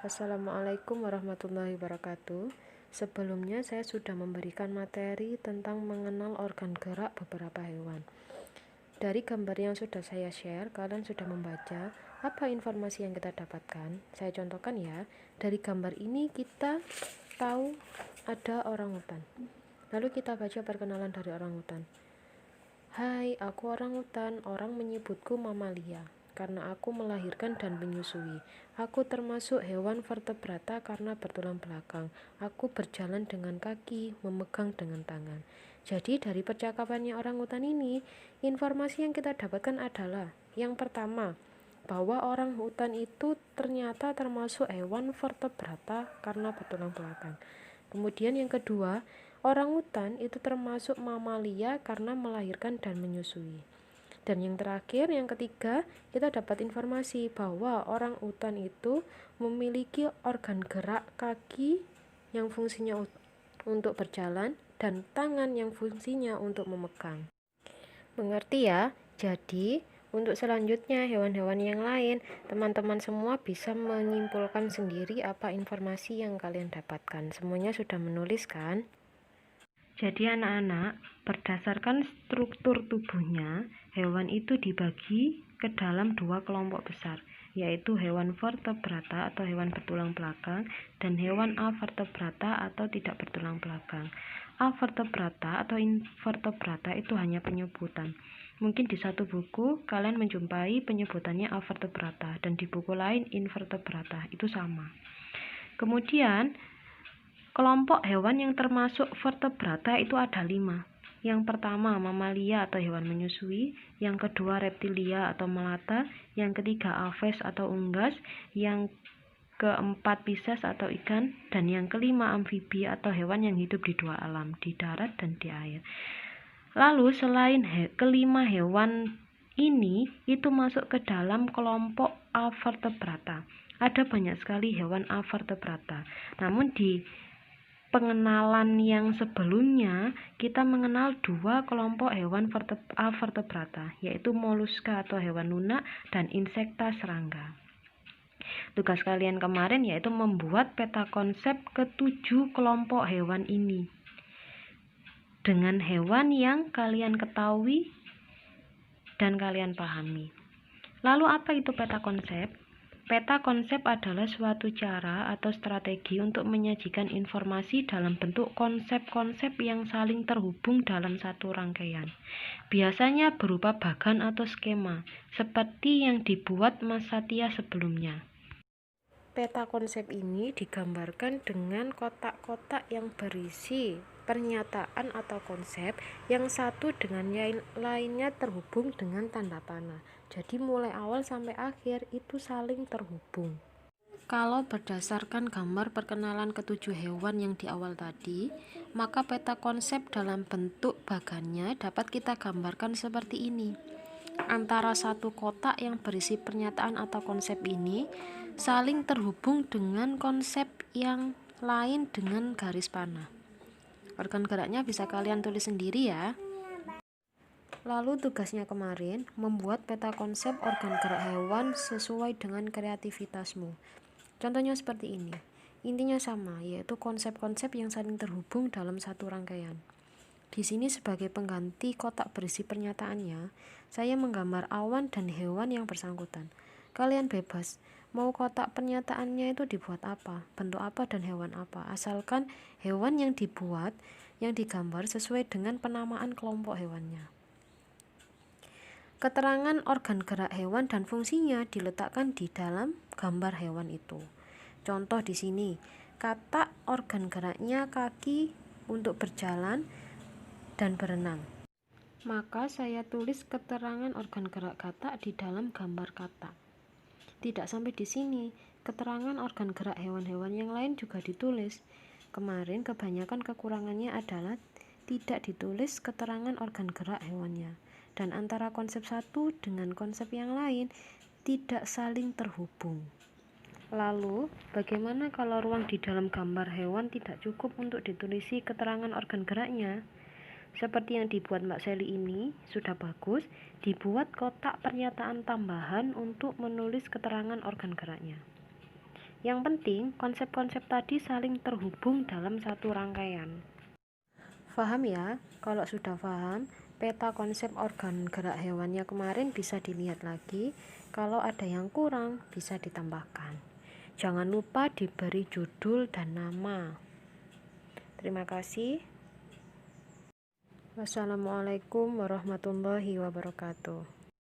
Assalamualaikum warahmatullahi wabarakatuh. Sebelumnya saya sudah memberikan materi tentang mengenal organ gerak beberapa hewan. Dari gambar yang sudah saya share, kalian sudah membaca apa informasi yang kita dapatkan. Saya contohkan ya, dari gambar ini kita tahu ada orangutan. Lalu kita baca perkenalan dari orangutan. Hai, aku orangutan, orang menyebutku mamalia karena aku melahirkan dan menyusui. Aku termasuk hewan vertebrata karena bertulang belakang. Aku berjalan dengan kaki, memegang dengan tangan. Jadi dari percakapannya orangutan ini, informasi yang kita dapatkan adalah yang pertama, bahwa orangutan itu ternyata termasuk hewan vertebrata karena bertulang belakang. Kemudian yang kedua, orangutan itu termasuk mamalia karena melahirkan dan menyusui. Dan yang terakhir, yang ketiga, kita dapat informasi bahwa orangutan itu memiliki organ gerak kaki yang fungsinya untuk berjalan dan tangan yang fungsinya untuk memegang. Mengerti ya? Jadi, untuk selanjutnya hewan-hewan yang lain, teman-teman semua bisa menyimpulkan sendiri apa informasi yang kalian dapatkan. Semuanya sudah menulis kan? Jadi anak-anak, berdasarkan struktur tubuhnya, hewan itu dibagi ke dalam dua kelompok besar, yaitu hewan vertebrata atau hewan bertulang belakang dan hewan avertebrata atau tidak bertulang belakang. Avertebrata atau invertebrata itu hanya penyebutan. Mungkin di satu buku kalian menjumpai penyebutannya avertebrata dan di buku lain invertebrata, itu sama. Kemudian kelompok hewan yang termasuk vertebrata itu ada 5. Yang pertama mamalia atau hewan menyusui, yang kedua reptilia atau melata, yang ketiga aves atau unggas, yang keempat pisces atau ikan, dan yang kelima amfibi atau hewan yang hidup di dua alam, di darat dan di air. Lalu selain kelima hewan ini itu masuk ke dalam kelompok avertebrata. Ada banyak sekali hewan avertebrata. Namun di pengenalan yang sebelumnya kita mengenal dua kelompok hewan avertebrata, yaitu moluska atau hewan lunak dan insekta serangga. Tugas kalian kemarin yaitu membuat peta konsep ke-7 kelompok hewan ini dengan hewan yang kalian ketahui dan kalian pahami. Lalu apa itu peta konsep? Peta konsep adalah suatu cara atau strategi untuk menyajikan informasi dalam bentuk konsep-konsep yang saling terhubung dalam satu rangkaian. Biasanya berupa bagan atau skema, seperti yang dibuat Mas Satya sebelumnya. Peta konsep ini digambarkan dengan kotak-kotak yang berisi pernyataan atau konsep yang satu dengan yang lainnya terhubung dengan tanda panah. Jadi mulai awal sampai akhir itu saling terhubung. Kalau berdasarkan gambar perkenalan ke-7 hewan yang di awal tadi, maka peta konsep dalam bentuk bagannya dapat kita gambarkan seperti ini. Antara satu kotak yang berisi pernyataan atau konsep ini saling terhubung dengan konsep yang lain dengan garis panah. Organ geraknya bisa kalian tulis sendiri ya. Lalu tugasnya kemarin membuat peta konsep organ gerak hewan sesuai dengan kreativitasmu. Contohnya seperti ini. Intinya sama, yaitu konsep-konsep yang saling terhubung dalam satu rangkaian. Di sini sebagai pengganti kotak berisi pernyataannya, saya menggambar awan dan hewan yang bersangkutan. Kalian bebas, mau kotak pernyataannya itu dibuat apa, bentuk apa dan hewan apa, asalkan hewan yang dibuat, yang digambar sesuai dengan penamaan kelompok hewannya. Keterangan organ gerak hewan dan fungsinya diletakkan di dalam gambar hewan itu. Contoh di sini, kata organ geraknya kaki untuk berjalan dan berenang. Maka saya tulis keterangan organ gerak kata di dalam gambar kata. Tidak sampai di sini, keterangan organ gerak hewan-hewan yang lain juga ditulis. Kemarin kebanyakan kekurangannya adalah tidak ditulis keterangan organ gerak hewannya. Dan antara konsep satu dengan konsep yang lain tidak saling terhubung. Lalu, bagaimana kalau ruang di dalam gambar hewan tidak cukup untuk ditulisi keterangan organ geraknya? Seperti yang dibuat Mbak Sally ini, sudah bagus, dibuat kotak pernyataan tambahan untuk menulis keterangan organ geraknya. Yang penting, konsep-konsep tadi saling terhubung dalam satu rangkaian. Paham ya? Kalau sudah paham, peta konsep organ gerak hewannya kemarin bisa dilihat lagi. Kalau ada yang kurang, bisa ditambahkan. Jangan lupa diberi judul dan nama. Terima kasih. Wassalamualaikum warahmatullahi wabarakatuh.